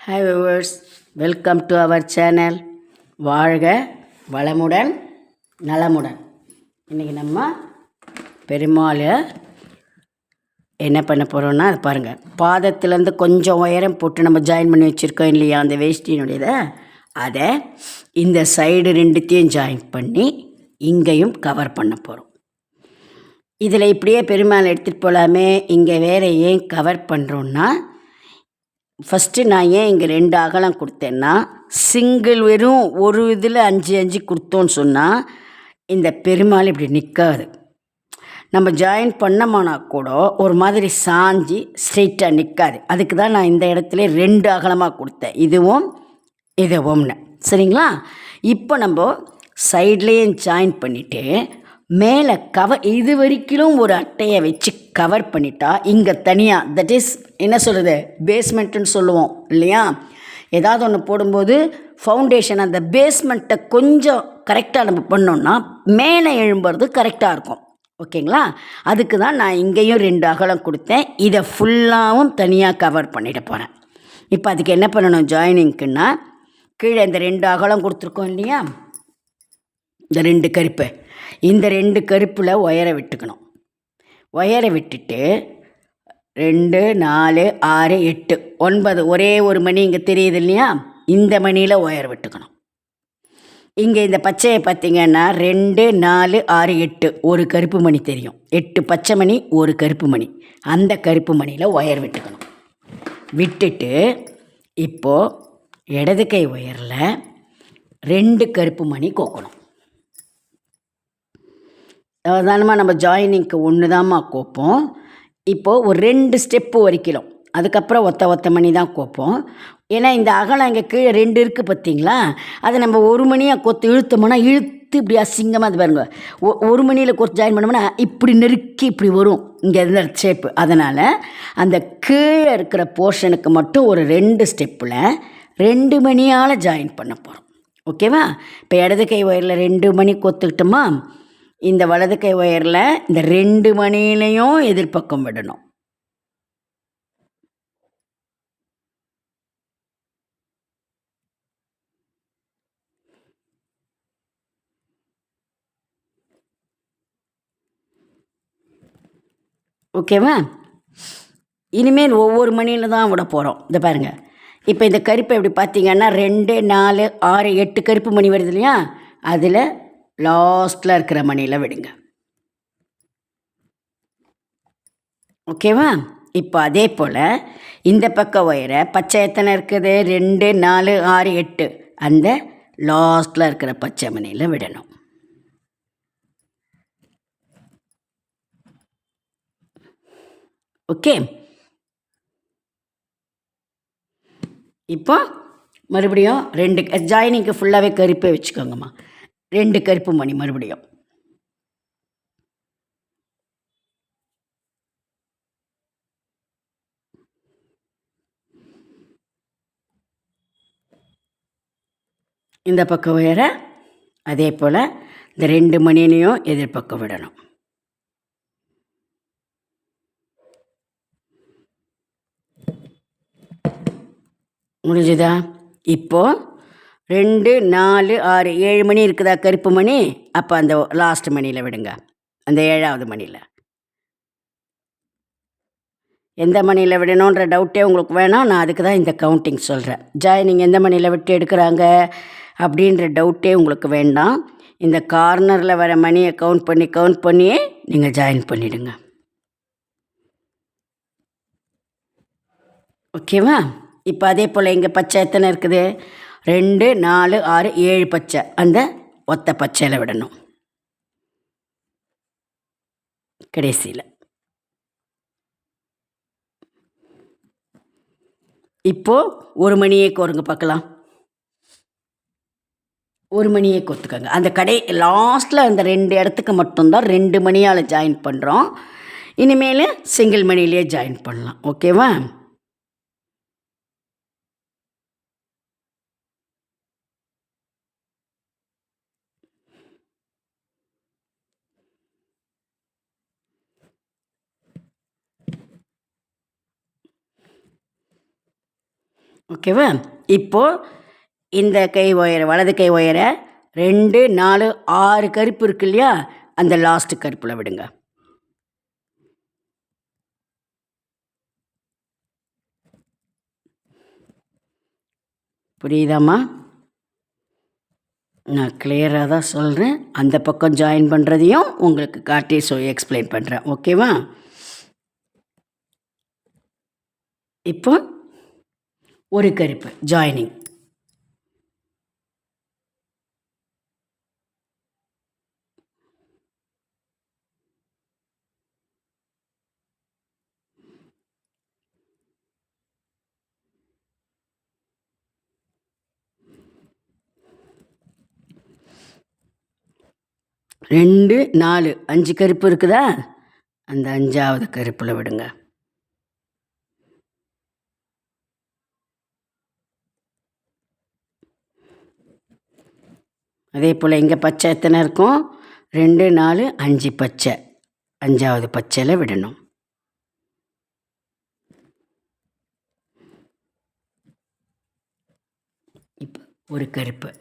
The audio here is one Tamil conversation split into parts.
Hi viewers, welcome to our channel. வாழ்க வளமுடன் நலமுடன். இன்றைக்கி நம்ம பெருமாள் என்ன பண்ண போகிறோன்னா அது பாருங்கள். பாதத்துலேருந்து கொஞ்சம் உயரம் போட்டு நம்ம ஜாயின் பண்ணி வச்சுருக்கோம் இல்லையா, அந்த வேஷ்டியினுடையதை அதை இந்த சைடு ரெண்டுத்தையும் ஜாயின் பண்ணி இங்கேயும் கவர் பண்ண போகிறோம். இதில் இப்படியே பெருமாள் எடுத்துகிட்டு போகலாமே, இங்கே வேறு ஏன் கவர் பண்ணுறோன்னா, ஃபஸ்ட்டு நான் ஏன் இங்கே 2 அகலம் கொடுத்தேன்னா, சிங்கிள் வெறும் ஒரு இதில் 5 கொடுத்தோன்னு சொன்னால் இந்த பெருமாள் இப்படி நிற்காது. நம்ம ஜாயின் பண்ணோம்னா கூட ஒரு மாதிரி சாஞ்சி ஸ்ட்ரெயிட்டாக நிற்காது. அதுக்கு தான் நான் இந்த இடத்துல 2 அகலமாக கொடுத்தேன், இதுவும்னு. சரிங்களா? இப்போ நம்ம சைட்லேயும் ஜாயின் பண்ணிவிட்டு மேலே இது வரைக்கும் ஒரு அட்டையை வச்சு கவர் பண்ணிட்டா இங்கே தனியாக, தட் இஸ் என்ன சொல்கிறது, பேஸ்மெண்ட்டுன்னு சொல்லுவோம் இல்லையா. ஏதாவது ஒன்று போடும்போது ஃபவுண்டேஷன் அந்த பேஸ்மெண்ட்டை கொஞ்சம் கரெக்டாக நம்ம பண்ணோன்னா மேலே எழும்புறது கரெக்டாக இருக்கும். ஓகேங்களா? அதுக்கு தான் நான் இங்கேயும் 2 அகலம் கொடுத்தேன். இதை ஃபுல்லாகவும் தனியாக கவர் பண்ணிட போகிறேன். இப்போ அதுக்கு என்ன பண்ணணும், ஜாயினிங்க்குன்னா கீழே இந்த 2 அகலம் கொடுத்துருக்கோம் இல்லையா, இந்த 2 கருப்பு, இந்த 2 கருப்பில் ஒயரை விட்டுக்கணும். ஒயரை விட்டுட்டு 2 4 6 8 9 ஒரே ஒரு மணி இங்கே தெரியுது இல்லையா, இந்த மணியில் ஒயர் விட்டுக்கணும். இங்கே இந்த பச்சையை பார்த்திங்கன்னா 2 4 6 8 ஒரு கருப்பு மணி தெரியும், 8 பச்சை மணி ஒரு கருப்பு மணி, அந்த கருப்பு மணியில் ஒயர் விட்டுக்கணும். விட்டுட்டு இப்போது இடது கை ஒயரில் 2 கருப்பு மணி கோக்கணும். சாதாரணமாக நம்ம ஜாயினிங்க்கு ஒன்று தான்மா கோப்போம். இப்போது ஒரு 2 ஸ்டெப்பு வரைக்கும், அதுக்கப்புறம் ஒத்த மணி தான் கோப்போம். ஏன்னா இந்த அகலம் இங்கே கீழே 2 இருக்குது பார்த்திங்களா, அதை நம்ம ஒரு மணியாக கொத்து இழுத்தோம்னா இழுத்து இப்படி அசிங்கமாக அது பாருங்க, ஒரு மணியில் கொத்து ஜாயின் பண்ணோம்னா இப்படி நெருக்கி இப்படி வரும் இங்கே இருந்த ஷேப்பு. அதனால் அந்த கீழே இருக்கிற போர்ஷனுக்கு மட்டும் ஒரு 2 ஸ்டெப்பில் 2 மணியால் ஜாயின் பண்ண போகிறோம். ஓகேவா? இப்போ இடது கை ஒயரில் 2 மணி கொத்துக்கிட்டோமா, இந்த வலது கை ஒயரில் இந்த 2 மணிலையும் எதிர்பக்கம் விடணும். ஓகேவா? இனிமேல் ஒவ்வொரு மணியில் தான் விட போகிறோம். இதை பாருங்கள். இப்போ இந்த கருப்பை எப்படி பார்த்தீங்கன்னா 2 4 6 8 கருப்பு மணி வருது இல்லையா, அதில் லாஸ்ட்டில் இருக்கிற மணியில் விடுங்க. ஓகேவா? இப்போ அதே போல் இந்த பக்க ஒயரை பச்சை எத்தனை இருக்குது, 2 4 6 8, அந்த லாஸ்ட்டில் இருக்கிற பச்சை மணியில் விடணும். ஓகே? இப்போ மறுபடியும் 2 ஜாயினிங்க்கு ஃபுல்லாகவே கருப்பே வச்சுக்கோங்கம்மா. 2 கருப்பு மணி மறுபடியும். இந்த பக்கம் உயர அதே போல் இந்த 2 மணிலையும் எதிர்பக்கம் விடணும். முடிஞ்சுதா? இப்போது 2 4 6 7 மணி இருக்குதா கருப்பு மணி, அப்போ அந்த லாஸ்ட் மணியில் விடுங்க, அந்த 7ஆவது மணியில். எந்த மணியில் விடணுன்ற டவுட்டே உங்களுக்கு வேணாம், நான் அதுக்கு தான் இந்த கவுண்டிங் சொல்கிறேன். ஜாயினிங் எந்த மணியில் விட்டு எடுக்கிறாங்க அப்படின்ற டவுட்டே உங்களுக்கு வேண்டாம். இந்த கார்னரில் வர மணியை கவுண்ட் பண்ணியே நீங்கள் ஜாயின் பண்ணிவிடுங்க. ஓகேவா? இப்போ அதே போல் இங்கே பச்சை எத்தனை இருக்குது, 2 4 6 7 பச்சை, அந்த ஒத்த பச்சையில் விடணும் கடைசியில். இப்போது ஒரு மணியை கோருங்க பார்க்கலாம். ஒரு மணியை கொத்துக்கோங்க. அந்த லாஸ்ட்டில் அந்த 2 இடத்துக்கு மட்டும்தான் 2 மணியால் ஜாயின் பண்ணுறோம். இனிமேல் சிங்கிள் மணிலேயே ஜாயின் பண்ணலாம். ஓகேவா? ஓகேவா? இப்போது இந்த கை ஒயரை, வலது கை ஒயரை 2, 4, 6 கருப்பு இருக்கு இல்லையா, அந்த லாஸ்ட்டு கருப்பில் விடுங்க. புரியுதாம்மா? நான் கிளியராக தான் சொல்கிறேன். அந்த பக்கம் ஜாயின் பண்ணுறதையும் உங்களுக்கு காட்டி எக்ஸ்பிளைன் பண்ணுறேன். ஓகேவா? இப்போ ஒரு கருப்பு ஜாயினிங். ரெண்டு, 4, 5 கருப்பு இருக்குதா, அந்த 5ஆவது கருப்பில் விடுங்க. அதே போல் இங்கே பச்சை எத்தனை இருக்கும்? 2, 4, 5 பச்சை. 5ஆவது பச்சையில் விடணும். இப்போ ஒரு கருப்பு.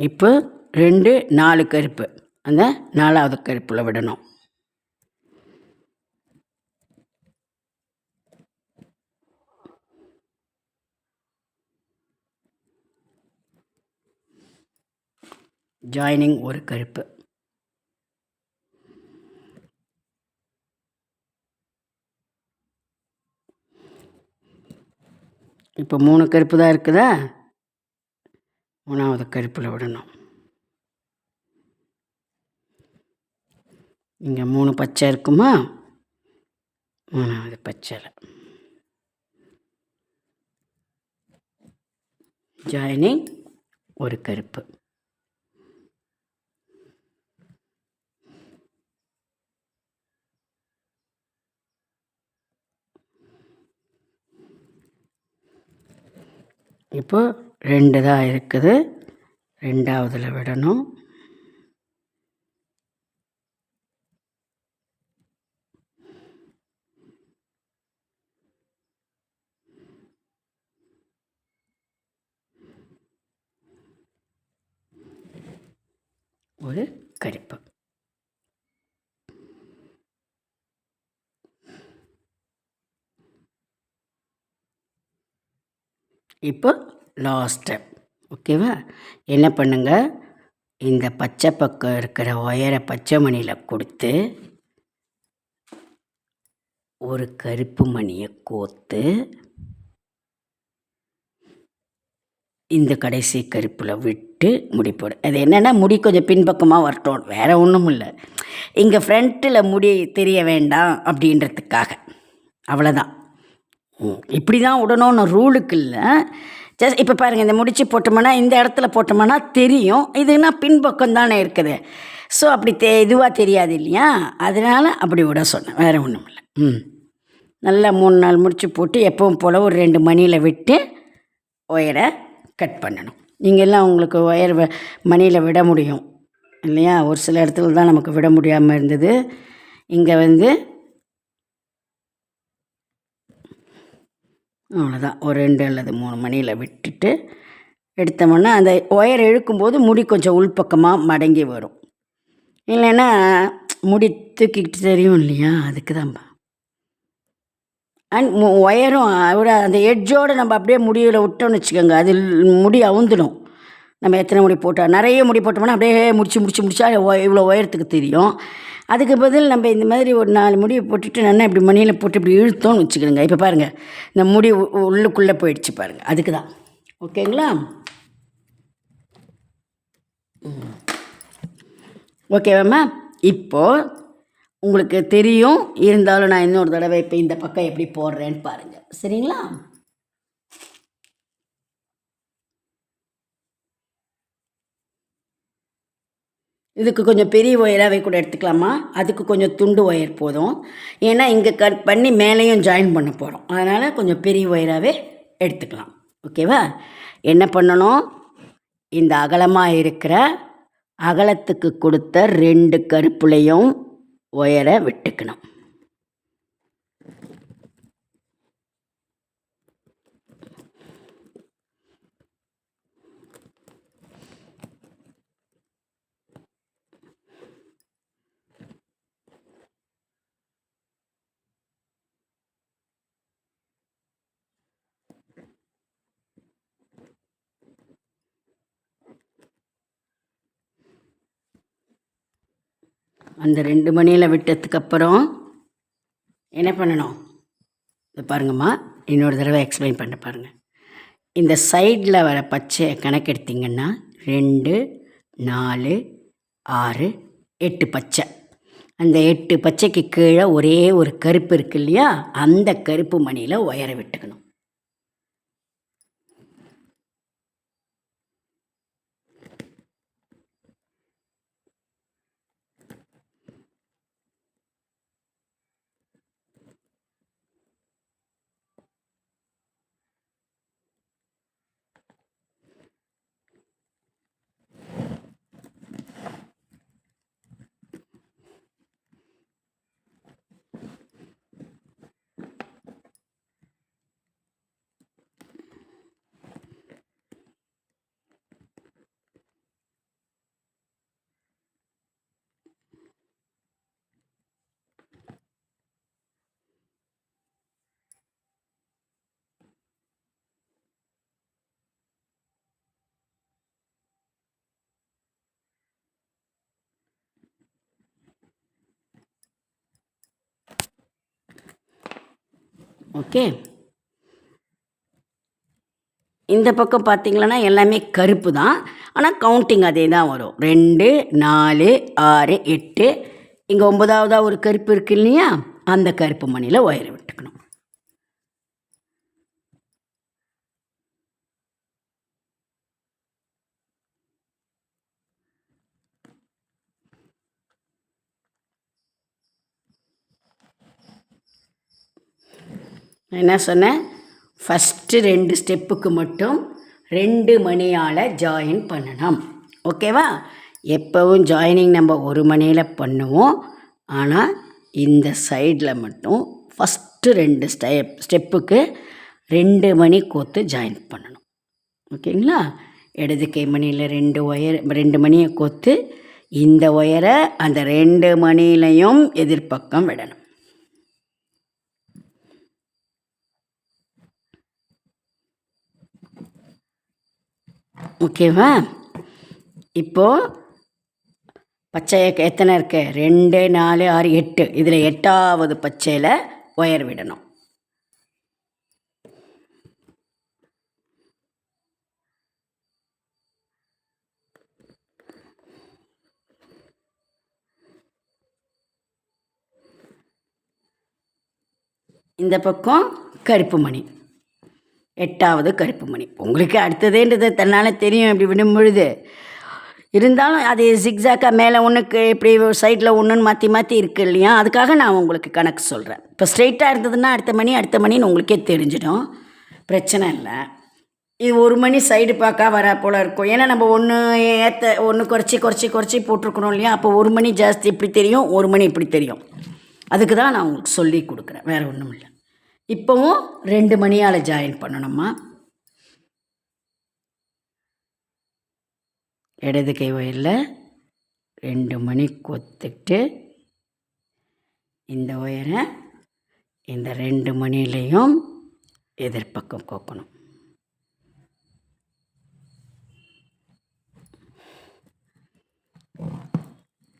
இப்போ 2, 4 கருப்பு, அந்த 4ஆவது கருப்பில் விடணும். ஜாயினிங் ஒரு கருப்பு. இப்போ 3 கருப்பு தான் இருக்குதா, 3ஆவது கருப்பில் விடணும். இங்கே 3 பச்சை இருக்குமா, 3ஆவது பச்சையில் ஜாயினிங் ஒரு கருப்பு. இப்போ 2 தான் இருக்குது, 2ஆவதில் விடணும். ஒரு கருப்பு. இப்போ லாஸ்ட் ஸ்டெப். ஓகேவா? என்ன பண்ணுங்க, இந்த பச்சை பக்கம் இருக்கிற ஒயரை பச்சை மணியில் கொடுத்து ஒரு கருப்பு மணியை கோர்த்து இந்த கடைசி கருப்பில் விட்டு முடி போடு. அது என்னென்னா, முடி கொஞ்சம் பின்பக்கமாக வரட்டும், வேறு ஒன்றும் இல்லை. இங்கே ஃப்ரண்ட்டில் முடி தெரிய வேண்டாம் அப்படின்றதுக்காக, அவ்வளோதான். இப்படி தான் விடணும்னு ரூலுக்கு இல்லை. ஜஸ்ட் இப்போ பாருங்கள், இந்த முடிச்சு போட்டோம்னா இந்த இடத்துல போட்டோம்னா தெரியும், இதுனா பின்பக்கம் தானே இருக்குது. ஸோ அப்படி இதுவாக தெரியாது இல்லையா, அதனால் அப்படி விட சொன்னேன், வேறு ஒன்றும் இல்லை. நல்லா 3 நாள் முடிச்சு போட்டு எப்பவும் போல் ஒரு 2 மணியில் விட்டு ஒயரை கட் பண்ணணும். நீங்கள்லாம் உங்களுக்கு ஒயர் மணியில் விட முடியும் இல்லையா, ஒரு சில இடத்துல தான் நமக்கு விட முடியாமல் இருந்தது. இங்கே வந்து அவ்வளோதான், ஒரு 2 அல்லது 3 மணியில் விட்டுட்டு எடுத்தோம்னா அந்த ஒயர் இழுக்கும்போது முடி கொஞ்சம் உள்பக்கமாக மடங்கி வரும். இல்லைன்னா முடி தூக்கிக்கிட்டு தெரியும் இல்லையா, அதுக்கு தான்ப்பா. அண்ட் ஒயரும் விட அந்த எட்ஜோடு நம்ம அப்படியே முடியில் விட்டோம்னு வச்சுக்கோங்க, அது முடி அவுந்துடும். நம்ம எத்தனை முடி போட்டால், நிறைய முடி போட்டோம்னா அப்படியே முடிச்சா இவ்வளோ உயரத்துக்கு தெரியும். அதுக்கு பதில் நம்ம இந்த மாதிரி ஒரு 4 முடியை போட்டுட்டு நல்லா இப்படி மணியில் போட்டு இப்படி இழுத்தோன்னு வச்சுக்கோங்க. இப்போ பாருங்கள், இந்த முடி உள்ளுக்குள்ளே போயிடுச்சு பாருங்கள், அதுக்கு தான். ஓகேங்களா? ஓகேவாம்மா? இப்போது உங்களுக்கு தெரியும். இருந்தாலும் நான் இன்னொரு தடவை இப்போ இந்த பக்கம் எப்படி போடுறேன்னு பாருங்கள். சரிங்களா? இதுக்கு கொஞ்சம் பெரிய ஒயராகவே கூட எடுத்துக்கலாமா? அதுக்கு கொஞ்சம் துண்டு ஒயர் போதும். ஏன்னா இங்கே கட் பண்ணி மேலேயும் ஜாயின் பண்ண போகிறோம். அதனால் கொஞ்சம் பெரிய ஒயராகவே எடுத்துக்கலாம். ஓகேவா? என்ன பண்ணணும், இந்த அகலமாக இருக்கிற அகலத்துக்கு கொடுத்த 2 கருப்புலையும் ஒயரை விட்டுக்கணும். அந்த 2 மணியில் விட்டதுக்கப்புறம் என்ன பண்ணணும், இது பாருங்கம்மா, இன்னொரு தடவை எக்ஸ்பிளைன் பண்ண பாருங்கள். இந்த சைடில் வர பச்சை கணக்கெடுத்திங்கன்னா 2, 4, 6, 8 பச்சை. அந்த 8 பச்சைக்கு கீழே ஒரே ஒரு கருப்பு இருக்கு இல்லையா, அந்த கருப்பு மணியில் ஒயரை விட்டுக்கணும். ஓகே, இந்த பக்கம் பார்த்திங்களன்னா எல்லாமே கருப்பு தான். ஆனால் கவுண்டிங் அதே தான் வரும். 2, 4, 6, 8. இங்கே 9ஆவதாக ஒரு கருப்பு இருக்கு இல்லையா, அந்த கருப்பு மணியில் ஒயரை விட்டுக்கணும். என்ன சொன்னேன், ஃபஸ்ட்டு 2 ஸ்டெப்புக்கு மட்டும் 2 மணியால் ஜாயின் பண்ணணும். ஓகேவா? எப்போவும் ஜாயினிங் நம்ம 1 மணியில் பண்ணுவோம். ஆனால் இந்த சைடில் மட்டும் ஃபஸ்ட்டு 2 ஸ்டெப்புக்கு 2 மணி கோத்து ஜாயின் பண்ணணும். ஓகேங்களா? இடது கை மணியில் 2 மணியை கோத்து இந்த ஒயரை அந்த 2 மணிலையும் எதிர்பக்கம் விடணும். ஓகேவா? இப்போது பச்சை எத்தனை இருக்கு, 2, 4, 6, 8. இதில் 8ஆவது பச்சையில் ஒயர் விடணும். இந்த பக்கம் கருப்பு மணி, 8ஆவது கருப்பு மணி. உங்களுக்கு அடுத்ததேன்றது தன்னால் தெரியும் இப்படி விடும் பொழுது. இருந்தாலும் அது ஜிக்ஸாக்காக மேலே ஒன்றுக்கு இப்படி சைடில் ஒன்றுன்னு மாற்றி மாற்றி இருக்குது இல்லையா, அதுக்காக நான் உங்களுக்கு கணக்கு சொல்கிறேன். இப்போ ஸ்ட்ரெயிட்டாக இருந்ததுன்னா அடுத்த மணின்னு உங்களுக்கே தெரிஞ்சிடும், பிரச்சனை இல்லை. இது 1 மணி சைடு பார்க்க வர போல் இருக்கும். ஏன்னா நம்ம ஒன்று குறைச்சி போட்டிருக்கணும் இல்லையா. அப்போ 1 மணி ஜாஸ்தி இப்படி தெரியும், 1 மணி இப்படி தெரியும். அதுக்கு தான் நான் உங்களுக்கு சொல்லி கொடுக்குறேன், வேறு ஒன்றும் இல்லை. இப்போவும் 2 மணியால் ஜாயின் பண்ணணும்மா. இடது கை ஒயரில் 2 மணி கொத்துட்டு இந்த ஒயரை இந்த 2 மணிலையும் எதிர்பக்கம் கோக்கணும்.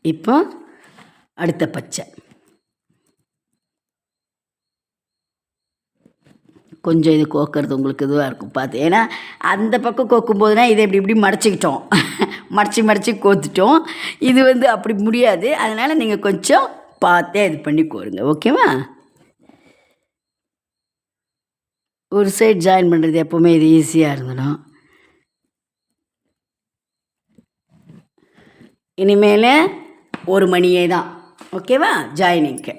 இப்போ அடுத்த பச்சை கொஞ்சம் இது கோக்கிறது உங்களுக்கு இதுவாக இருக்கும் பார்த்து. ஏன்னா அந்த பக்கம் கோக்கும்போதுனா இதை இப்படி மடிச்சிக்கிட்டோம், மடித்து கோத்துட்டோம். இது அப்படி முடியாது. அதனால் நீங்கள் கொஞ்சம் பார்த்தே இது பண்ணி கோருங்க. ஓகேவா? ஒரு சைடு ஜாயின் பண்ணுறது எப்போவுமே இது ஈஸியாக இருந்துடும். இனிமேல் ஒரு மணியே தான். ஓகேவா? ஜாயினிங்க்கு.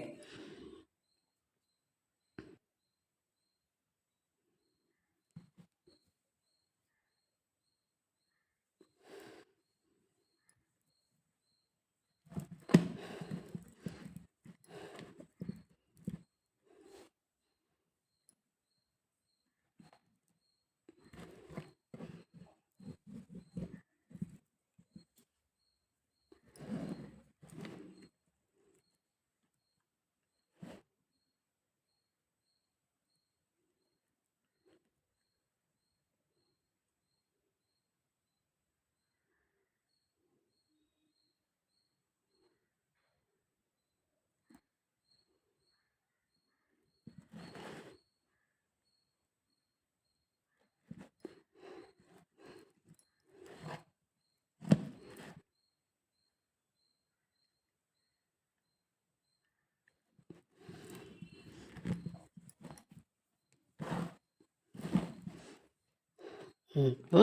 இப்போ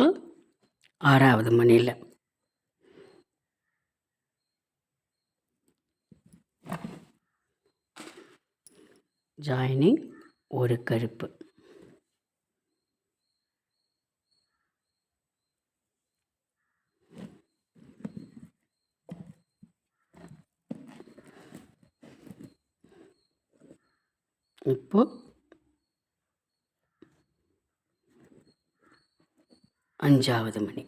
6வது மணியில் ஜாயினிங் ஒரு கருப்பு. இப்போ 5வது மணி.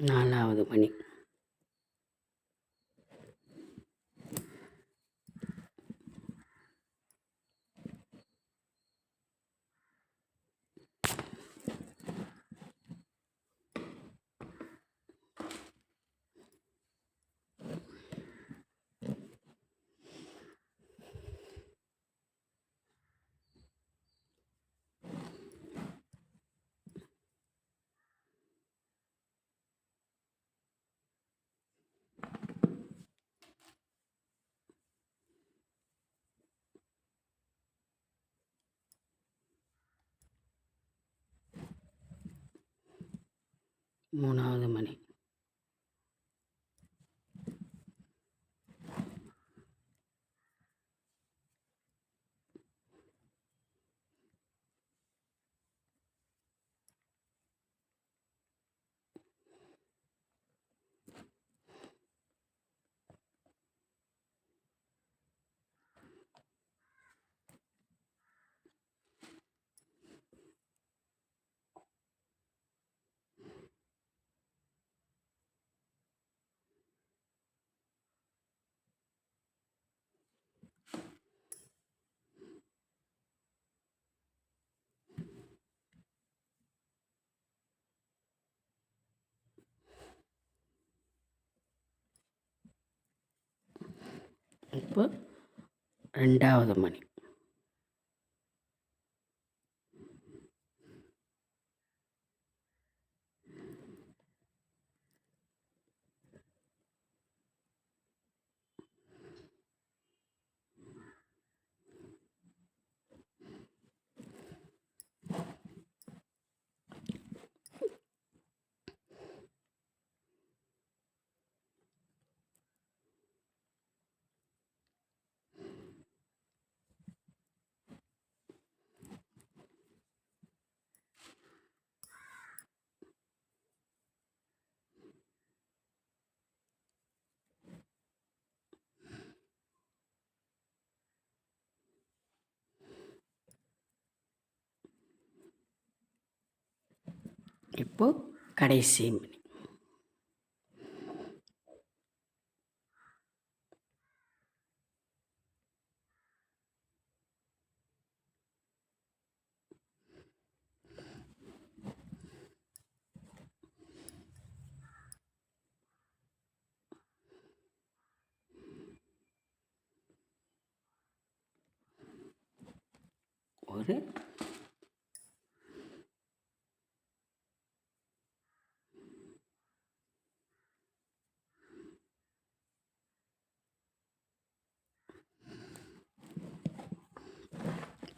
நாலாவது மணி. மூணாவது மணி. இப்போ 2வது மணி. இப்போது கடைசி மணி. ஒரு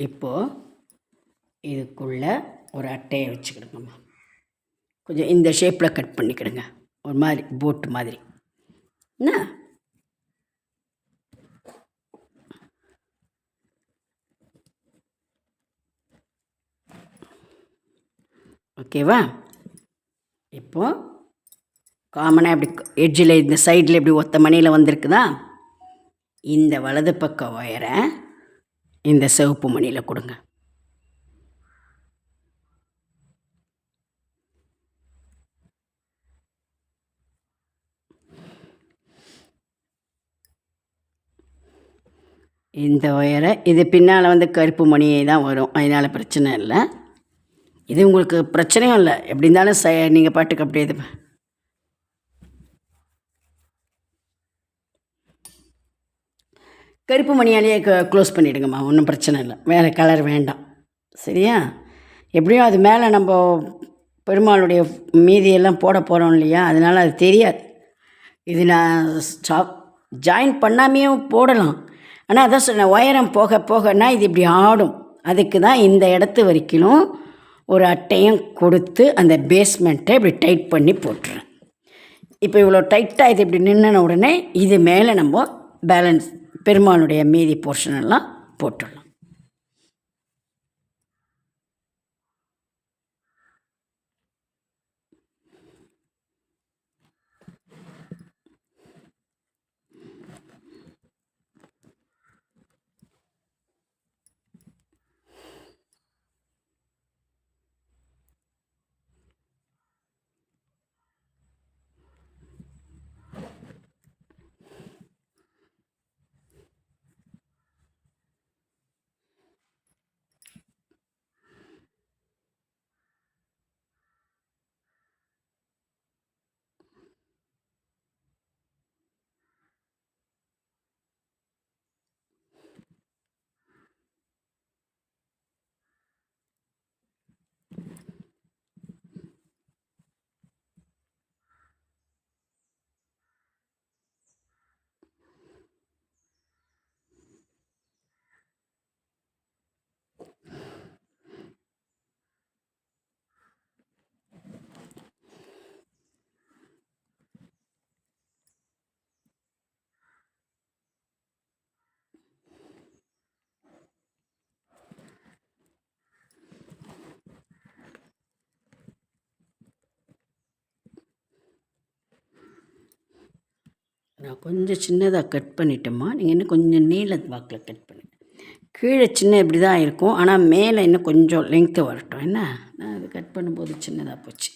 இப்போது இதுக்குள்ளே ஒரு அட்டையை வச்சுக்கிடுங்கம்மா. கொஞ்சம் இந்த ஷேப்பில் கட் பண்ணிக்கிடுங்க, ஒரு மாதிரி போட்டு மாதிரி. என்ன ஓகேவா? இப்போது காமனாக இப்படி எட்ஜில் இந்த சைடில் இப்படி ஒத்த மணியில் வந்திருக்குதா, இந்த வலது பக்க ஒயரை இந்த சிவப்பு மணியில் கொடுங்க. இந்த ஒயரை இது பின்னால் வந்து கருப்பு மணியே தான் வரும், அதனால் பிரச்சனை இல்லை. இது உங்களுக்கு பிரச்சனையும் இல்லை, எப்படி இருந்தாலும் நீங்கள் பாட்டுக்கு அப்படியே இது கருப்பு மணியாலேயே க்ளோஸ் பண்ணிவிடுங்கம்மா, ஒன்றும் பிரச்சனை இல்லை. வேறு கலர் வேண்டாம், சரியா? எப்படியும் அது மேலே நம்ம பெருமாளுடைய மீதியெல்லாம் போட போகிறோம் இல்லையா, அதனால் அது தெரியாது. இது நான் ஜாயின் பண்ணாமையும் போடலாம், ஆனால் அதான் சொன்னேன், உயரம் போக போகனா இது இப்படி ஆடும். அதுக்கு தான் இந்த இடத்து வரைக்கும் ஒரு அட்டையும் கொடுத்து அந்த பேஸ்மெண்ட்டை இப்படி டைட் பண்ணி போட்டுறேன். இப்போ இவ்வளோ டைட்டாக இது இப்படி நின்ன உடனே இது மேலே நம்ம பேலன்ஸ் பெருமாளுடைய மீதி போர்ஷனெல்லாம் போட்டுடலாம். நான் கொஞ்சம் சின்னதாக கட் பண்ணிட்டோம்மா, நீங்கள் இன்னும் கொஞ்சம் நீள வாக்கில் கட் பண்ணி. கீழே சின்ன இப்படி தான் இருக்கும், ஆனால் மேலே இன்னும் கொஞ்சம் லெங்க்த்து வரட்டும். என்ன, நான் அது கட் பண்ணும்போது சின்னதாக போச்சு.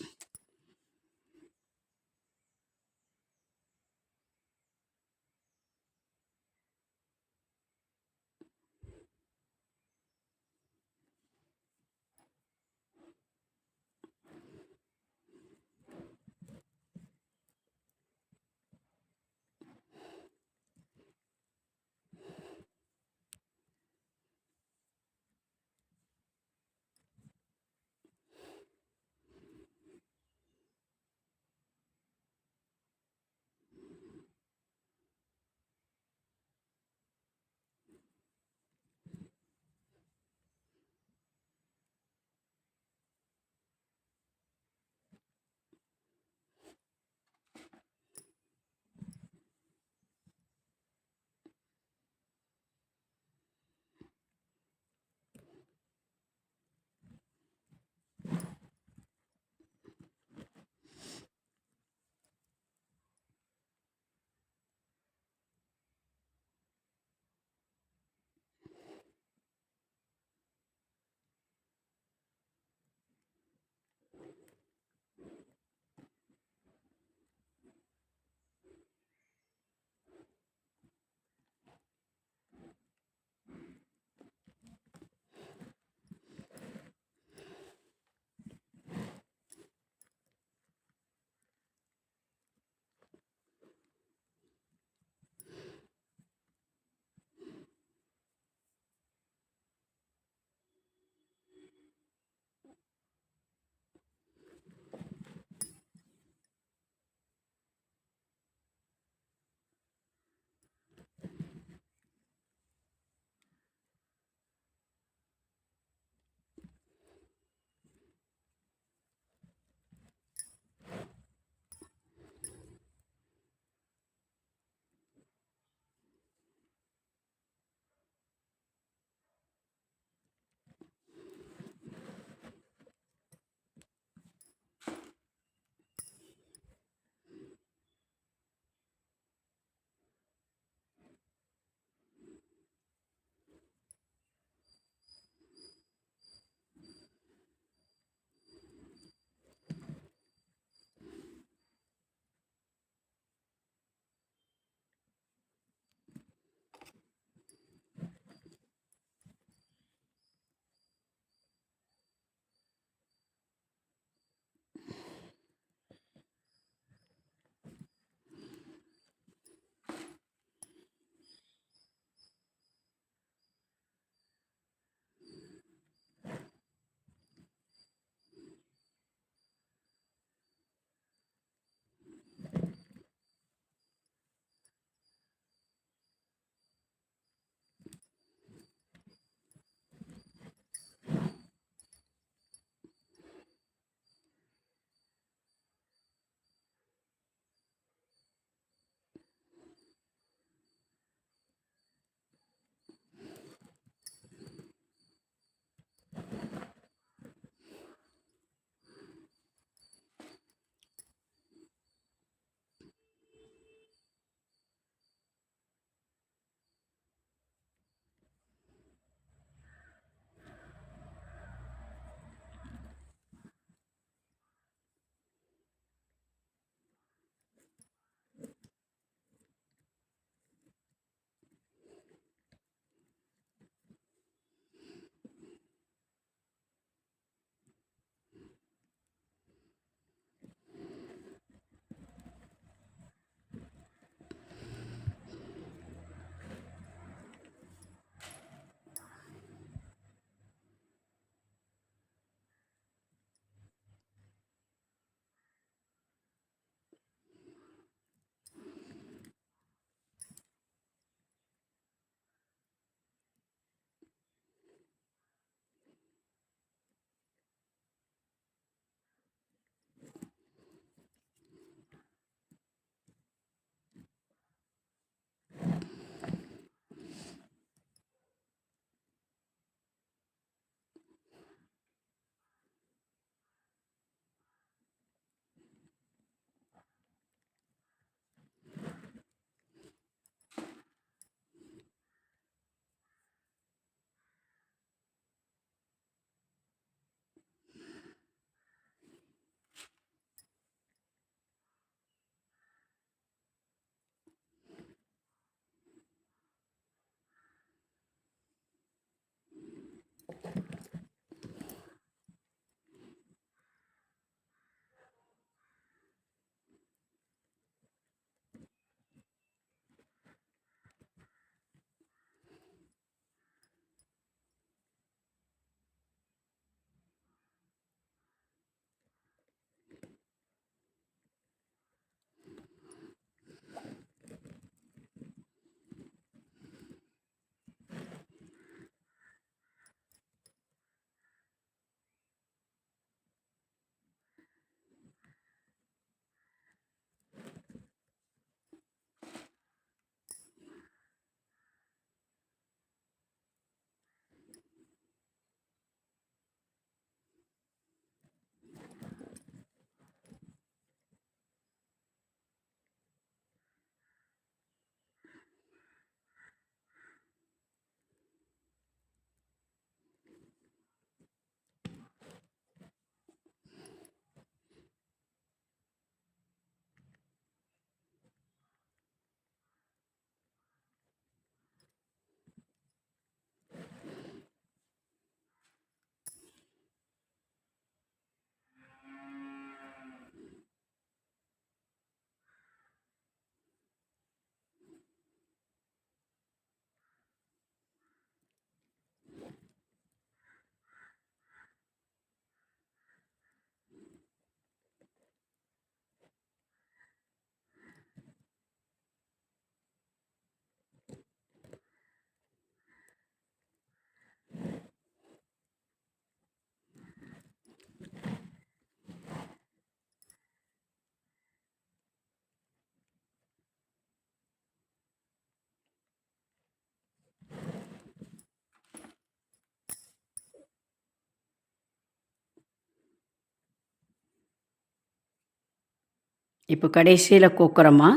இப்போ கடைசியில் கோக்குறோமா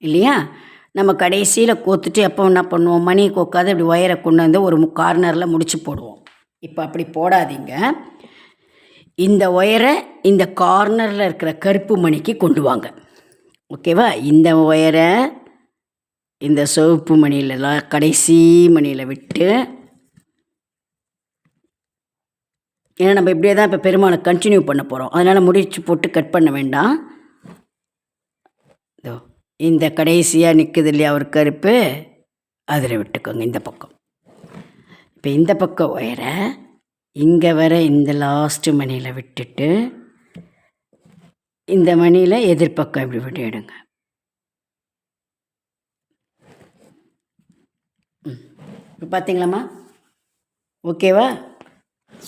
இல்லையா? நம்ம கடைசியில் கோத்துட்டு எப்போ என்ன பண்ணுவோம், மணி கோக்காத இப்படி ஒயரை கொண்டு வந்து ஒரு கார்னரில் முடிச்சு போடுவோம். இப்போ அப்படி போடாதீங்க. இந்த ஒயரை இந்த கார்னரில் இருக்கிற கருப்பு மணிக்கு கொண்டு வாங்க. ஓகேவா? இந்த ஒயரை இந்த சிவப்பு மணிலலாம் கடைசி மணியில் விட்டு, ஏன்னா நம்ம இப்படியே தான் இப்போ பெருமாளை கண்டினியூ பண்ண போகிறோம். அதனால் முடிச்சு போட்டு கட் பண்ண வேண்டாம். இதோ இந்த கடைசியாக நிற்குது இல்லையா ஒரு கருப்பு, அதில் விட்டுக்கோங்க இந்த பக்கம். இப்போ இந்த பக்கம் ஒயரை இங்கே வர இந்த லாஸ்ட்டு மணியில் விட்டுட்டு, இந்த மணியில் எதிர்பக்கம் இப்படி விட்டுடுங்க. இப்போ பார்த்தீங்களாம்மா? ஓகேவா?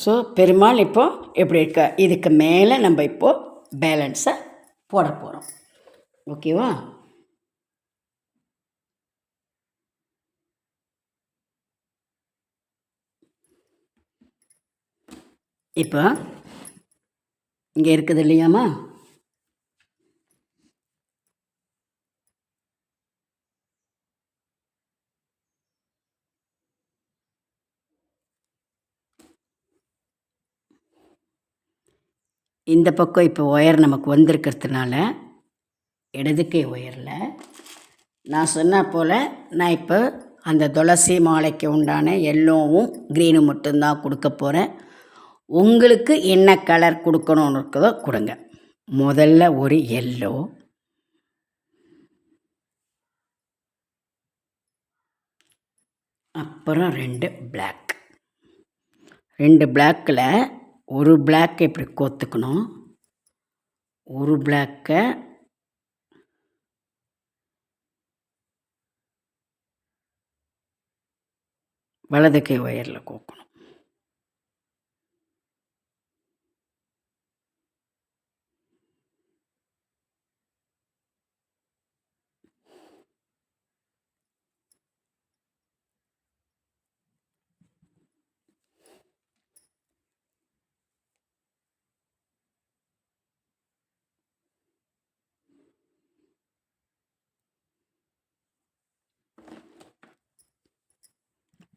ஸோ பெருமாள் இப்போது எப்படி இருக்க, இதுக்கு மேலே நம்ம இப்போது பேலன்ஸை போட போகிறோம். ஓகேவா? இப்போ இங்கே இருக்குது இல்லையாம்மா? இந்த பக்கம் இப்போ ஒயர் நமக்கு வந்திருக்கிறதுனால இடது கை ஒயரில் நான் சொன்ன போல் நான் இப்போ அந்த துளசி மாலைக்கு உண்டான எல்லோவும் க்ரீனும் மட்டும்தான் கொடுக்க போகிறேன். உங்களுக்கு என்ன கலர் கொடுக்கணும்னு இருக்கதோ கொடுங்க. முதல்ல ஒரு எல்லோ, அப்புறம் 2 பிளாக். 2 பிளாக்கில் ஒரு பிளாக் இப்படி கோத்துக்கணும். ஒரு பிளாக்கை வலது கை ஒயரில் கோக்கணும்.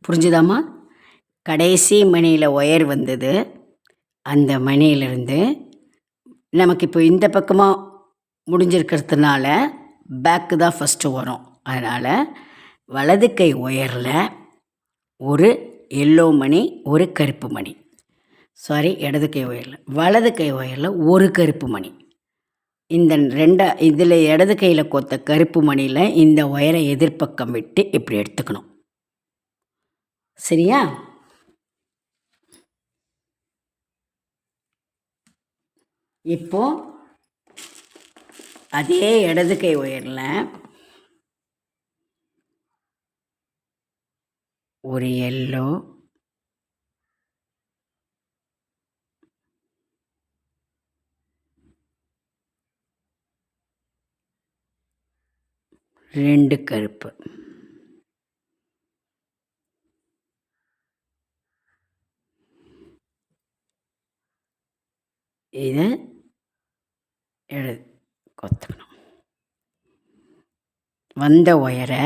புரிஞ்சுதாம்மா? கடைசி மணியில் ஒயர் வந்தது. அந்த மணியிலிருந்து நமக்கு இப்போ இந்த பக்கமாக முடிஞ்சிருக்கிறதுனால பேக்கு தான் ஃபஸ்ட்டு வரும். அதனால் வலது கை ஒயரில் ஒரு எல்லோ மணி, ஒரு கருப்பு மணி. சாரி, இடது கை ஒயரில், வலது கை ஒயரில் ஒரு கருப்பு மணி. இந்த இதில் இடது கையில் கோத்த கருப்பு மணியில் இந்த ஒயரை எதிர்பக்கம் விட்டு இப்படி எடுத்துக்கணும். சரியா? இப்போ அதே இடது கை ஒயரில் ஒரு எல்லோ, ரெண்டு கருப்பு. இதை கொத்தணும். வந்த ஒயரை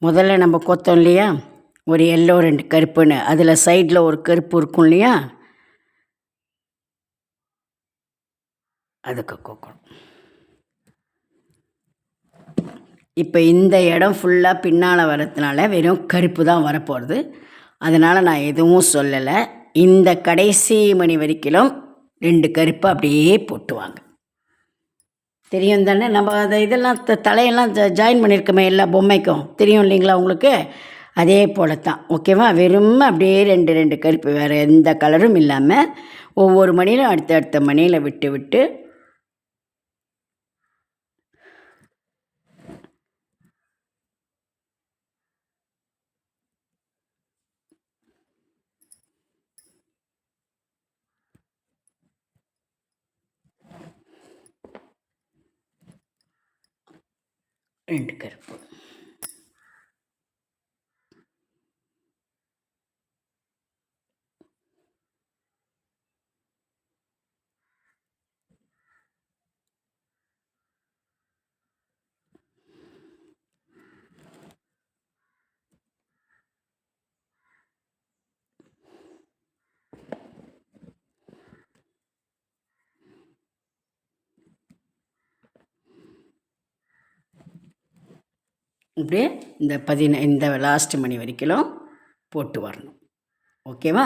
முதல்ல நம்ம கொத்தோம் இல்லையா, ஒரு எல்லோ 2 கருப்புன்னு, அதில் சைடில் ஒரு கருப்பு இருக்கும் இல்லையா, அதுக்கு கோக்கணும். இப்போ இந்த இடம் ஃபுல்லாக பின்னால் வரதுனால வெறும் கருப்பு தான் வரப்போகிறது. அதனால் நான் எதுவும் சொல்லலை. இந்த கடைசி மணி வரைக்கும் 2 கருப்பு அப்படியே போட்டுவாங்க. தெரியும் தானே? நம்ம அதை இதெல்லாம் தலையெல்லாம் ஜாயின் பண்ணியிருக்கோமே எல்லா பொம்மைக்கும், தெரியும் இல்லைங்களா உங்களுக்கு? அதே போல தான். ஓகேவா? வெறும் அப்படியே 2 கருப்பு, வேறு எந்த கலரும் இல்லாமல் ஒவ்வொரு மணியிலும் அடுத்த மணியில் விட்டு விட்டு ரெண்டு கருப்பு. இப்படியே இந்த லாஸ்ட் மணி வரைக்கும் போட்டு வரணும். ஓகேவா?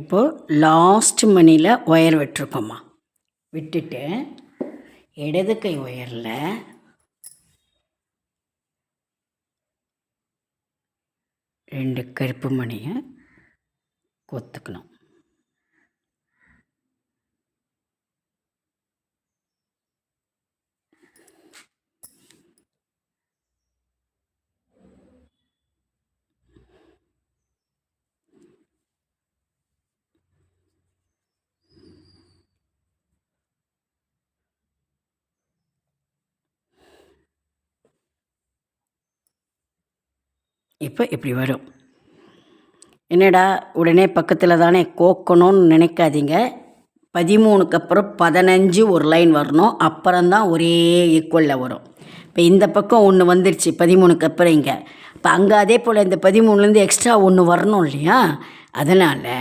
இப்போது லாஸ்ட் மணியில் ஒயர் விட்டுருக்கோம்மா. விட்டுட்டு இடது கை ஒயரில் 2 கருப்பு மணியை கோத்துக்கணும். இப்போ இப்படி வரும். என்னடா உடனே பக்கத்தில் தானே கோக்கணும்னு நினைக்காதீங்க. 13க்கு அப்புறம் 15 ஒரு லைன் வரணும். அப்புறம்தான் ஒரே ஈக்குவலில் வரும். இப்போ இந்த பக்கம் ஒன்று வந்துருச்சு 13க்கு அப்புறம் இங்கே. இப்போ அங்கே அதே போல் இந்த 13லேருந்து எக்ஸ்ட்ரா ஒன்று வரணும் இல்லையா? அதனால்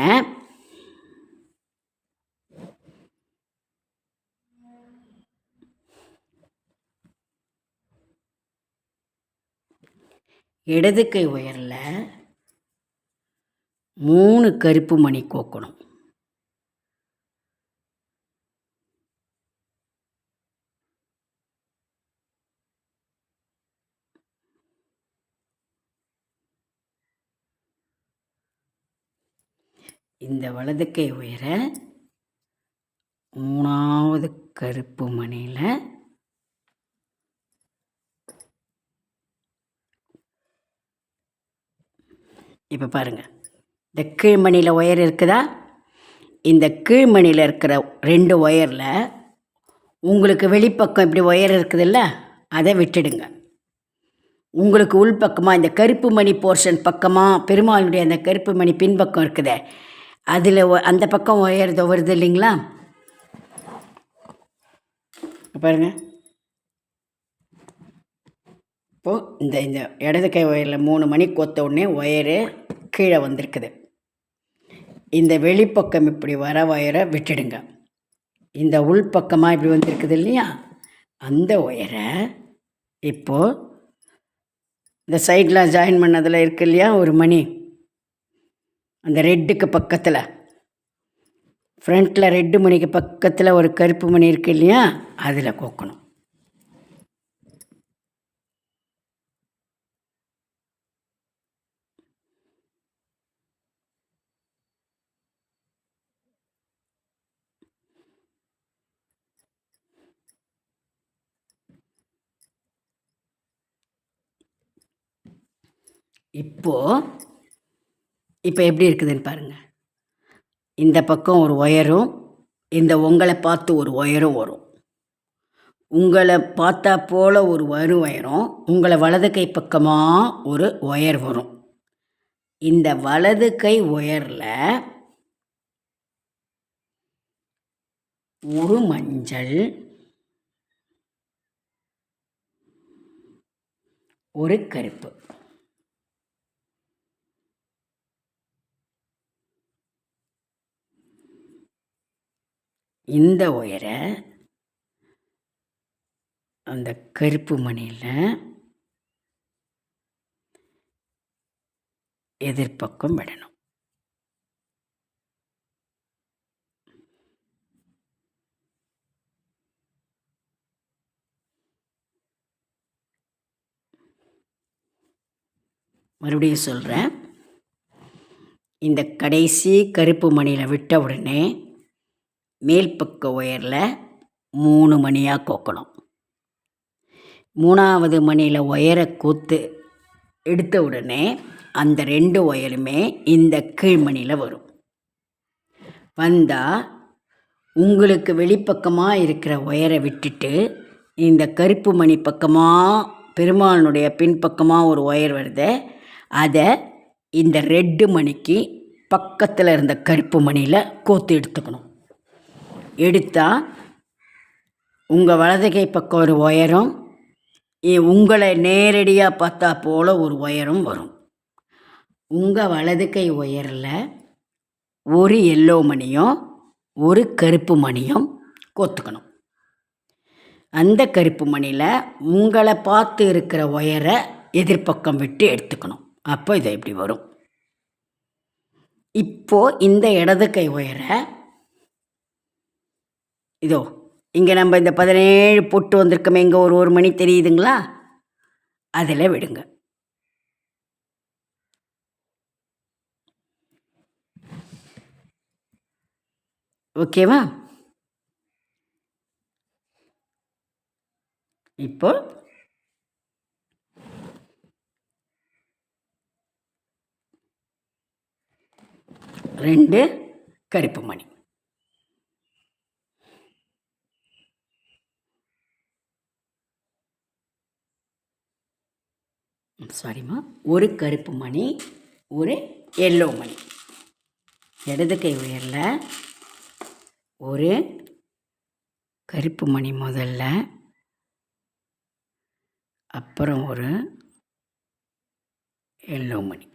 இடது கை ஒயரில் 3 கருப்பு மணி கோக்கணும். இந்த வலது கை ஒயரை 3வது கருப்பு மணியில் இப்போ பாருங்கள், இந்த கீழ்மணியில் ஒயர் இருக்குதா? இந்த கீழ்மணியில் இருக்கிற 2 ஒயரில் உங்களுக்கு வெளிப்பக்கம் இப்படி ஒயர் இருக்குதுல்ல, அதை விட்டுடுங்க. உங்களுக்கு உள்பக்கமாக இந்த கருப்பு மணி போர்ஷன் பக்கமாக பெருமாளுடைய அந்த கருப்பு மணி பின்பக்கம் இருக்குதே, அதில் அந்த பக்கம் ஒயர் வருது இல்லைங்களா? பாருங்கள், இப்போது இந்த இடது கை ஒயரில் 3 மணி கோத்த உடனே ஒயரு கீழே வந்திருக்குது. இந்த வெளிப்பக்கம் இப்படி வர ஒயரை விட்டுடுங்க. இந்த உள்பக்கமாக இப்படி வந்திருக்குது இல்லையா, அந்த ஒயரை இப்போது இந்த சைடில் ஜாயின் பண்ணதில் இருக்கு இல்லையா ஒரு மணி, அந்த ரெட்டுக்கு பக்கத்தில் ஃப்ரண்ட்டில் ரெட்டு மணிக்கு பக்கத்தில் ஒரு கருப்பு மணி இருக்குது இல்லையா, அதில் கோக்கணும். இப்போ எப்படி இருக்குதுன்னு பாருங்கள். இந்த பக்கம் ஒரு ஒயரும், இந்த உங்களை பார்த்து ஒரு ஒயரும் வரும். உங்களை பார்த்தா போல் ஒரு ஒயரும், உங்களை வலது கை பக்கமாக ஒரு ஒயர் வரும். இந்த வலது கை ஒயரில் ஒரு மஞ்சள், ஒரு கருப்பு. இந்த ஒயரை அந்த கருப்பு மணியில் எதிர்பக்கம் விடணும். மறுபடியும் சொல்கிறேன், இந்த கடைசி கருப்பு மணியில் விட்ட உடனே மேல் பக்க ஒயரில் 3 மணியாக கோக்கணும். 3வது மணியில் ஒயரை கோத்து எடுத்த உடனே அந்த 2 ஒயருமே இந்த கீழ்மணியில் வரும். வந்தால் உங்களுக்கு வெளிப்பக்கமாக இருக்கிற ஒயரை விட்டுட்டு இந்த கருப்பு மணி பக்கமாக பெருமாளுடைய பின்பக்கமாக ஒரு ஒயர் வருது, அதை இந்த ரெட்டு மணிக்கு பக்கத்தில் இருந்த கருப்பு மணியில் கோத்து எடுத்துக்கணும். எடுத்தால் உங்கள் வலது கை பக்கம் ஒரு ஒயரும், உங்களை நேரடியாக பார்த்தா போல் ஒரு ஒயரும் வரும். உங்கள் வலது கை ஒயரில் ஒரு எல்லோ மணியும் ஒரு கருப்பு மணியும் கோத்துக்கணும். அந்த கருப்பு மணியில் உங்களை பார்த்து இருக்கிற ஒயரை எதிர்பக்கம் விட்டு எடுத்துக்கணும். அப்போ இதை இப்படி வரும். இப்போது இந்த இடது கை ஒயரை இதோ இங்கே நம்ம இந்த 17 பொட்டு வந்திருக்கோமே, இங்கே ஒரு மணி தெரியுதுங்களா, அதில் விடுங்க. ஓகேவா? இப்போ ரெண்டு கருப்பு மணி. சாரிம்மா, ஒரு கருப்பு மணி, ஒரு எல்லோ மணி. இடது கை உயரில் ஒரு கருப்பு மணி முதல்ல, அப்புறம் ஒரு எல்லோ மணி.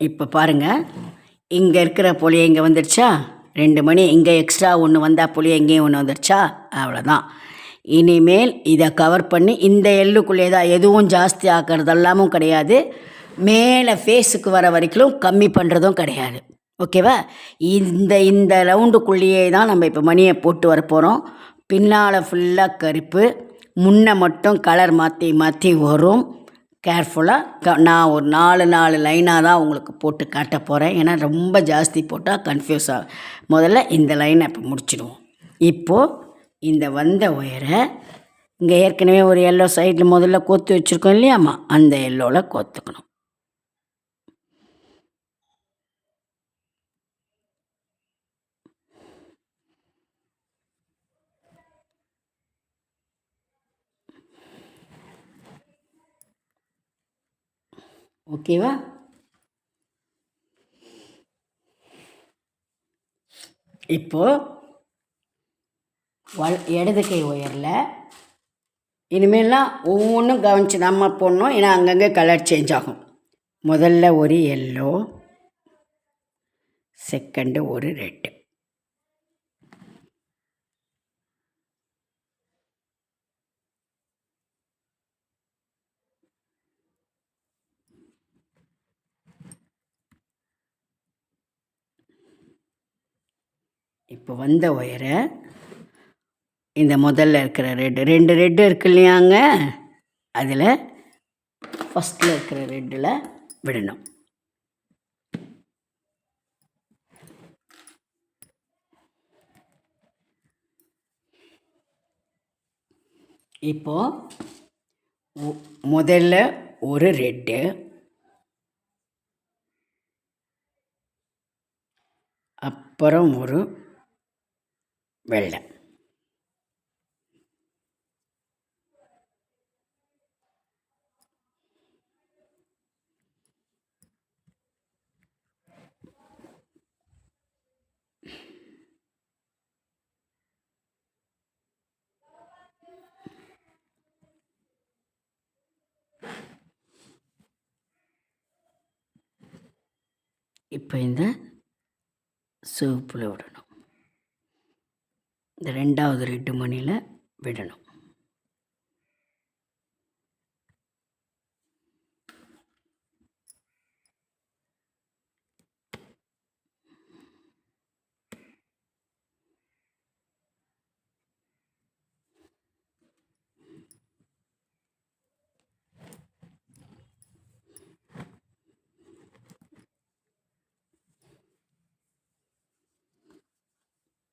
இப்போ பாருங்கள், இங்கே இருக்கிற புளியை இங்கே வந்துடுச்சா, 2 மணி இங்கே எக்ஸ்ட்ரா ஒன்று வந்தால் புளியை இங்கேயும் ஒன்று வந்துடுச்சா, அவ்வளோதான். இனிமேல் இதை கவர் பண்ணி இந்த எள்ளுக்குள்ளே தான், எதுவும் ஜாஸ்தி ஆக்கிறதெல்லாமும் கிடையாது, மேலே ஃபேஸுக்கு வர வரைக்கும் கம்மி பண்ணுறதும் கிடையாது. ஓகேவா? இந்த ரவுண்டுக்குள்ளேயே தான் நம்ம இப்போ மணியை போட்டு வர போகிறோம். பின்னால் ஃபுல்லாக கருப்பு, முன்னை மட்டும் கலர் மாற்றி மாற்றி வரும். கேர்ஃபுல்லாக நான் ஒரு 4 லைனாக தான் உங்களுக்கு போட்டு காட்ட போகிறேன். ஏன்னா ரொம்ப ஜாஸ்தி போட்டால் கன்ஃபியூஸ் ஆகும். முதல்ல இந்த லைனை இப்போ முடிச்சிடுவோம். இப்போது இந்த வந்த ஒயரை இங்கே ஏற்கனவே ஒரு எல்லோ சைடில் முதல்ல கோத்து வச்சுருக்கோம் இல்லையாம்மா, அந்த எல்லோவில் கோத்துக்கணும். ஓகேவா? இப்போது இடது கை ஒயரில் இனிமேலாம் ஒவ்வொன்றும் கவனித்து நம்ம போடணும். ஏன்னா அங்கங்கே கலர் சேஞ்ச் ஆகும். முதல்ல ஒரு எல்லோ, செகண்டு ஒரு ரெட்டு. இப்போ வந்த ஒயரை இந்த முதல்ல இருக்கிற ரெண்டு ரெட்டு இருக்கு இல்லையாங்க, அதில் ஃபஸ்ட்டில் இருக்கிற ரெட்டில் விடணும். இப்போது முதல்ல ஒரு ரெட்டு, அப்புறம் ஒரு வெள்ளை. இப்போ இந்த சிவப்பில் விடணும். இந்த 2வது ரெட்டு மணியில் விடணும்.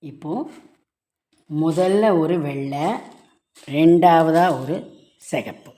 இப்போது முதல்ல ஒரு வெள்ளை, 2வதாக ஒரு சிகப்பு.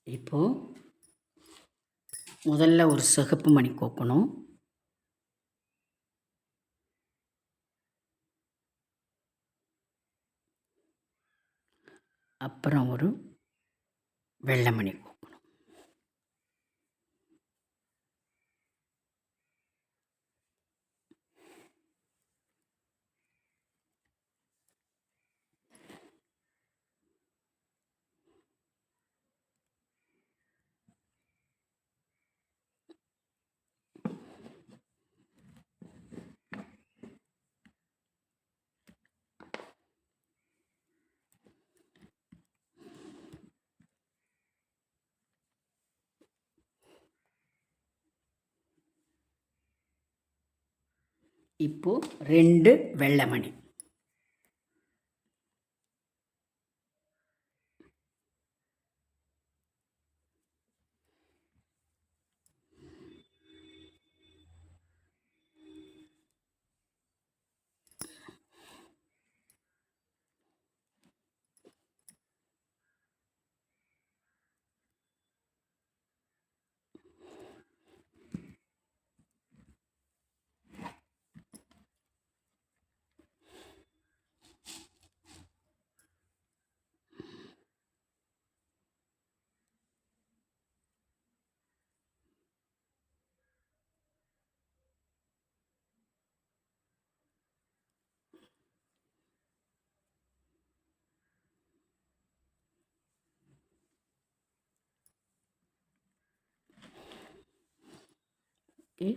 இப்போது முதல்ல ஒரு சிகப்பு மணி கோக்கணும். அப்புறம் ஒரு வெள்ளை மணி கோக்கணும். இப்போது 2 வெள்ளை மணி. ஓகே.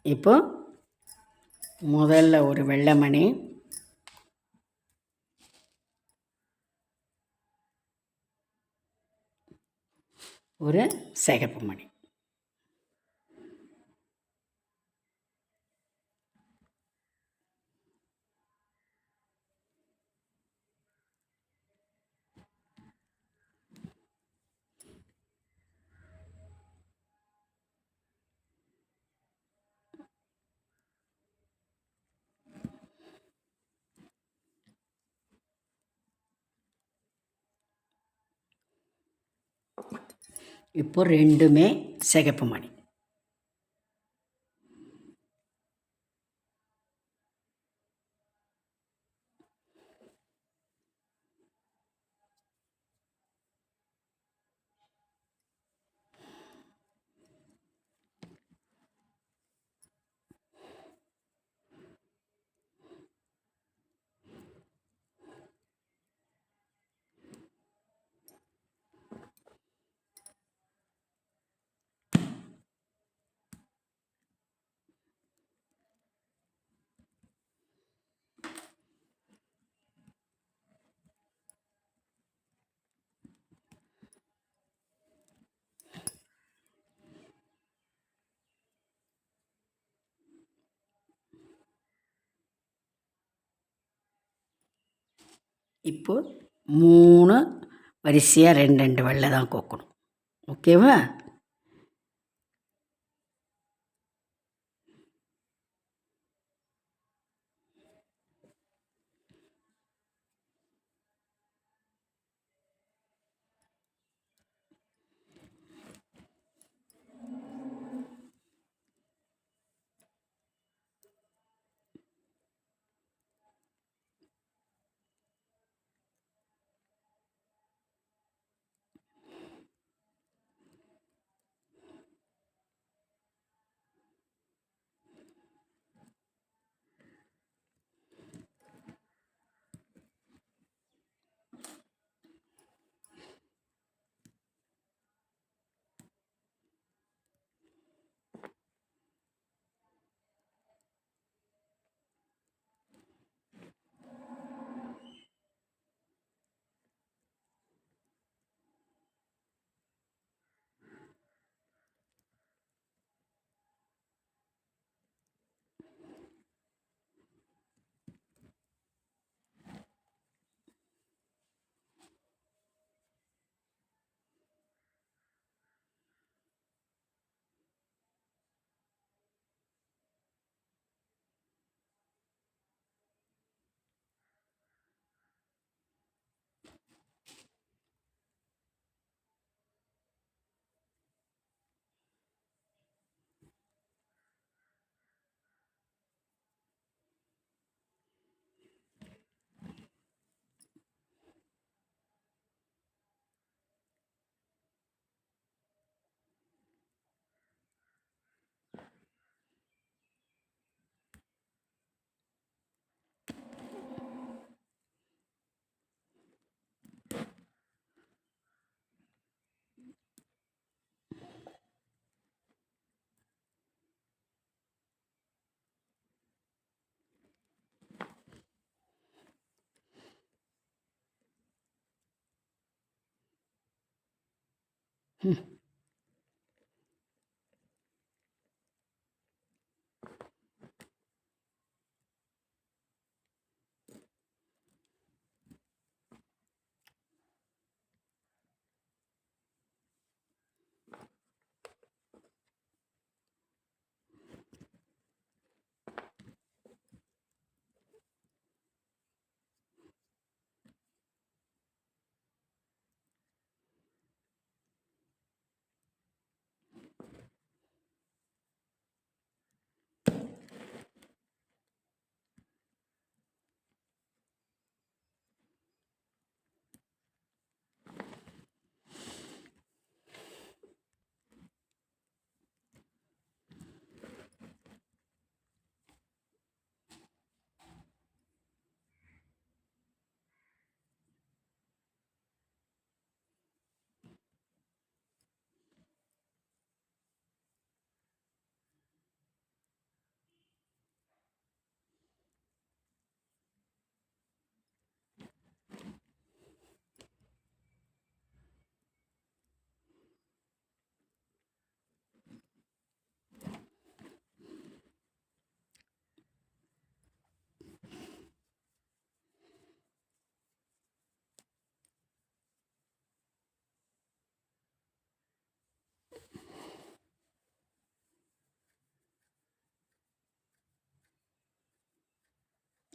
இப்போ முதல்ல ஒரு வெள்ளை மணி, ஒரு சிகப்பு மணி. இப்போ ரெண்டுமே சிகப்பு மணி. இப்போ 3 வரிசையாக 2 2 வெள்ளை தான் கோக்கணும். ஓகேவா?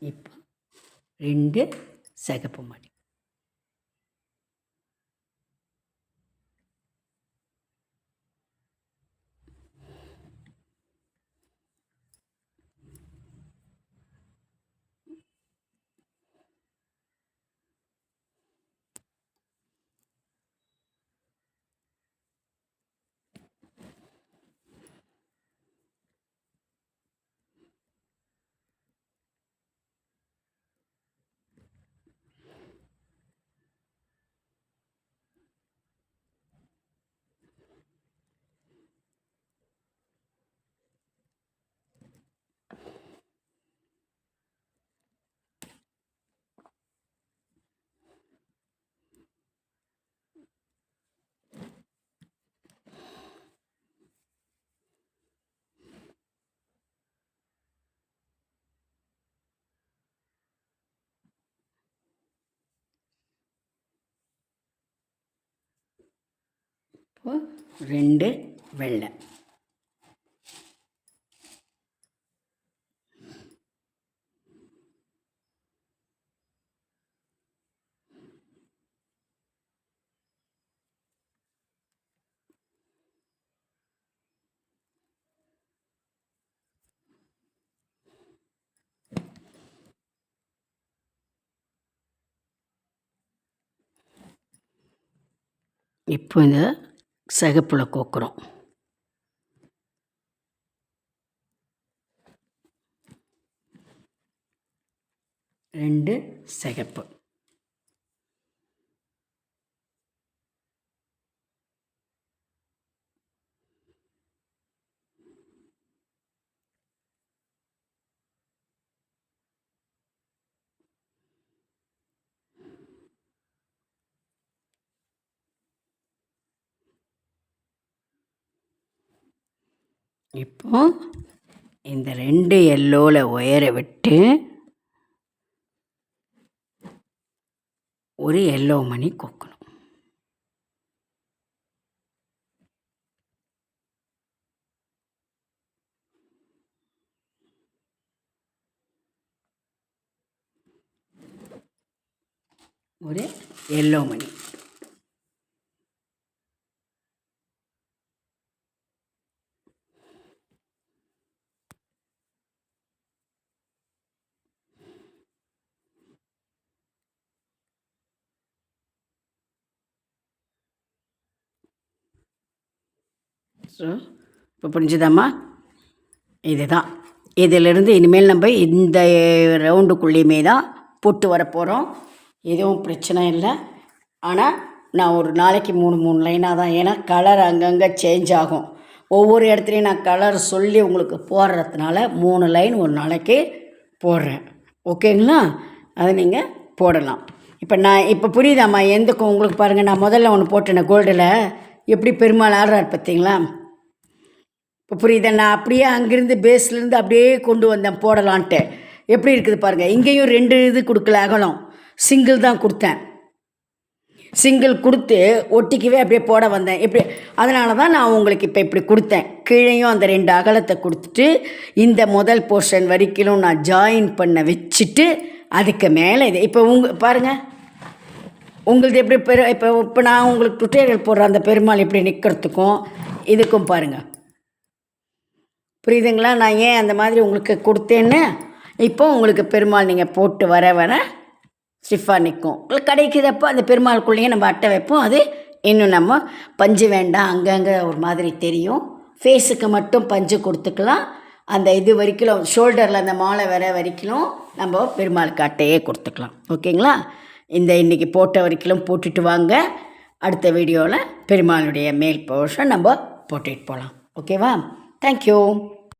இப்போ 2 சிகப்பு மணி. இப்போ 2 வெள்ளை. இப்போ இந்த சிகப்பில் கோக்குறோம். ரெண்டு சிகப்பு. இப்போ இந்த 2 எல்லோவில் ஒயரை விட்டு ஒரு எல்லோ மணி கோக்கணும். ஒரு எல்லோ மணி. ஸோ இப்போ புரிஞ்சுதாம்மா? இதுதான். இதிலிருந்து இனிமேல் நம்ம இந்த ரவுண்டுக்குள்ளேயுமே தான் போட்டு வரப்போகிறோம். எதுவும் பிரச்சனை இல்லை. ஆனால் நான் ஒரு நாளைக்கு 3 லைனாக தான், ஏன்னா கலர் அங்கங்கே சேஞ்ச் ஆகும். ஒவ்வொரு இடத்துலையும் நான் கலர் சொல்லி உங்களுக்கு போடுறதுனால 3 லைன் ஒரு நாளைக்கு போடுறேன். ஓகேங்களா? அதை நீங்கள் போடலாம். இப்போ புரியுதாம்மா? எந்தக்கும் உங்களுக்கு பாருங்கள், நான் முதல்ல ஒன்று போட்டேனே கோல்டில், எப்படி பெருமாள் ஆடுறார் பார்த்தீங்களா? இப்போ புரியுதா? நான் அப்படியே அங்கேருந்து பேஸ்லேருந்து அப்படியே கொண்டு வந்தேன் போடலான்ட்டு. எப்படி இருக்குது பாருங்கள். இங்கேயும் 2 இது கொடுக்கல, அகலம் சிங்கிள் தான் கொடுத்தேன். சிங்கிள் கொடுத்து ஒட்டிக்கவே அப்படியே போட வந்தேன். இப்படி அதனால தான் நான் உங்களுக்கு இப்போ இப்படி கொடுத்தேன். கீழேயும் அந்த 2 அகலத்தை கொடுத்துட்டு இந்த முதல் போர்ஷன் வரைக்கும் நான் ஜாயின் பண்ண வச்சுட்டு அதுக்கு மேலே இது இப்போ பாருங்கள் உங்களது எப்படி இப்போ நான் உங்களுக்கு டுட்டோரியல் போடுற அந்த பெருமாள் இப்படி நிற்கிறதுக்கும் இதுக்கும் பாருங்கள். புரியுதுங்களா? நான் ஏன் அந்த மாதிரி உங்களுக்கு கொடுத்தேன்னு. இப்போ உங்களுக்கு பெருமாள் நீங்கள் போட்டு வர ஸ்டிஃபாக நிற்கும். உங்களுக்கு கிடைக்கிறப்போ அந்த பெருமாளுக்குள்ளேயே நம்ம அட்டை வைப்போம். அது இன்னும் நம்ம பஞ்சு வேண்டாம், அங்கங்கே ஒரு மாதிரி தெரியும். ஃபேஸுக்கு மட்டும் பஞ்சு கொடுத்துக்கலாம். அந்த இது வரைக்கும் ஷோல்டரில் அந்த மாலை வரைக்கும் நம்ம பெருமாளுக்கு அட்டையே கொடுத்துக்கலாம். ஓகேங்களா? இந்த இன்றைக்கி போட்ட வரைக்கும் போட்டுட்டு வாங்க. அடுத்த வீடியோவில் பெருமாளுடைய மேல் போர்ஷன் நம்ம போட்டுட்டு போகலாம். ஓகேவா? தேங்க்யூ.